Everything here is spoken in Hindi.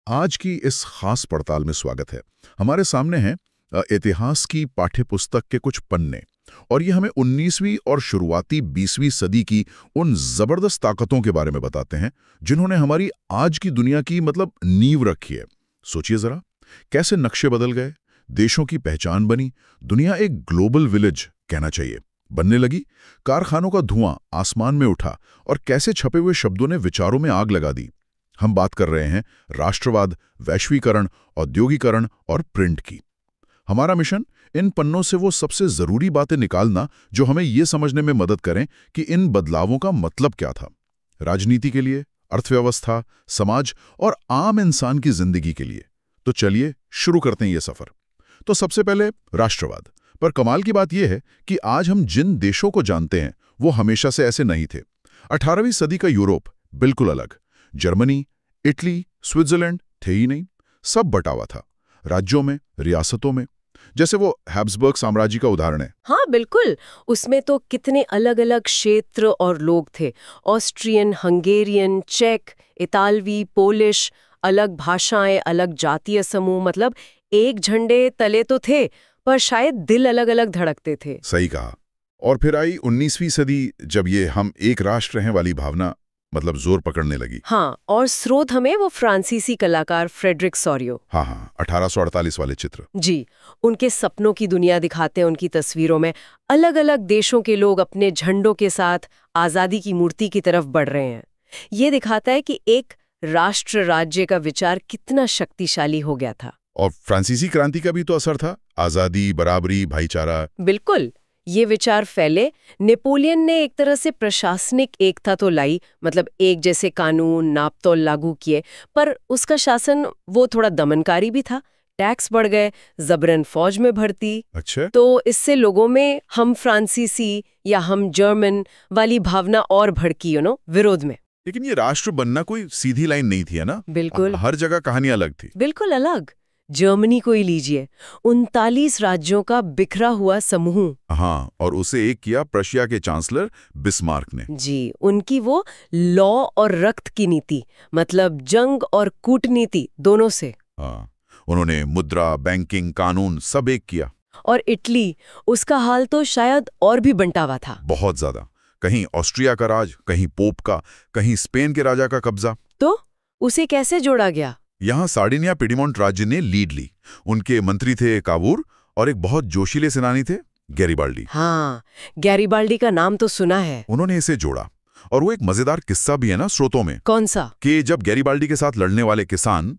आज की इस खास पड़ताल में स्वागत है। हमारे सामने हैं इतिहास की पाठ्यपुस्तक के कुछ पन्ने और ये हमें 19वीं और शुरुआती 20वीं सदी की उन जबरदस्त ताकतों के बारे में बताते हैं जिन्होंने हमारी आज की दुनिया की नींव रखी है। सोचिए जरा, कैसे नक्शे बदल गए, देशों की पहचान बनी, दुनिया एक ग्लोबल विलेज कहना चाहिए बनने लगी, कारखानों का धुआं आसमान में उठा और कैसे छपे हुए शब्दों ने विचारों में आग लगा दी। हम बात कर रहे हैं राष्ट्रवाद, वैश्वीकरण, औद्योगिकरण और प्रिंट की। हमारा मिशन इन पन्नों से वो सबसे जरूरी बातें निकालना जो हमें ये समझने में मदद करें कि इन बदलावों का मतलब क्या था, राजनीति के लिए, अर्थव्यवस्था, समाज और आम इंसान की जिंदगी के लिए। तो चलिए शुरू करते हैं ये सफर। तो सबसे पहले राष्ट्रवाद। पर कमाल की बात यह है कि आज हम जिन देशों को जानते हैं वो हमेशा से ऐसे नहीं थे। 18वीं सदी का यूरोप बिल्कुल अलग। जर्मनी, इटली, स्विट्जरलैंड थे ही नहीं, सब बटा हुआ था, राज्यों में, रियासतों में। जैसे वो हैब्सबर्ग साम्राज्य का उदाहरण है। हाँ बिल्कुल। उसमें तो कितने अलग अलग क्षेत्र और लोग थे। ऑस्ट्रियन, हंगेरियन, चेक, इतालवी, पोलिश, अलग भाषाएं, अलग जातीय समूह, मतलब एक झंडे तले तो थे पर शायद दिल अलग अलग धड़कते थे। सही कहा। और फिर आई 19वीं सदी, जब ये हम एक राष्ट्र हैं वाली भावना जोर पकड़ने लगी। हाँ, और स्रोत हमें वो फ्रांसीसी कलाकार फ्रेडरिक सोरियो। हाँ हाँ, 1848 वाले चित्र। जी, उनके सपनों की दुनिया दिखाते हैं। उनकी तस्वीरों में अलग अलग देशों के लोग अपने झंडों के साथ आज़ादी की मूर्ति की तरफ बढ़ रहे हैं। ये दिखाता है कि एक राष्ट्र राज्य का विचार कितना शक्तिशाली हो गया था। और फ्रांसीसी क्रांति का भी तो असर था, आज़ादी, बराबरी, भाईचारा। बिल्कुल, ये विचार फैले। नेपोलियन ने एक तरह से प्रशासनिक एकता तो लाई, मतलब एक जैसे कानून नापतोल लागू किए, पर उसका शासन वो थोड़ा दमनकारी भी था। टैक्स बढ़ गए, जबरन फौज में भर्ती। अच्छा। तो इससे लोगों में हम फ्रांसीसी या हम जर्मन वाली भावना और भड़की, विरोध में। लेकिन ये राष्ट्र बनना कोई सीधी लाइन नहीं थी, है ना? बिल्कुल, हर जगह कहानी अलग थी। बिल्कुल अलग। जर्मनी को ही लीजिए, 39 राज्यों का बिखरा हुआ समूह। हाँ, और उसे एक किया प्रशिया के चांसलर बिस्मार्क ने। जी, उनकी वो लॉ और रक्त की नीति, मतलब जंग और कूटनीति दोनों से। हाँ, उन्होंने मुद्रा, बैंकिंग, कानून सब एक किया। और इटली, उसका हाल तो शायद और भी बंटावा था। बहुत ज्यादा। कहीं ऑस्ट्रिया का राज, कहीं पोप का, कहीं स्पेन के राजा का कब्जा। तो उसे कैसे जोड़ा गया? यहाँ सार्डिनिया पिडीमोंट राज्य ने लीड ली। उनके मंत्री थे कावूर और एक बहुत जोशीले सेनानी थे गैरिबाल्डी। हाँ, गैरिबाल्डी का नाम तो सुना है। उन्होंने इसे जोड़ा। और वो एक मजेदार किस्सा भी है ना स्रोतों में। कौन सा? कि जब गैरिबाल्डी के साथ लड़ने वाले किसान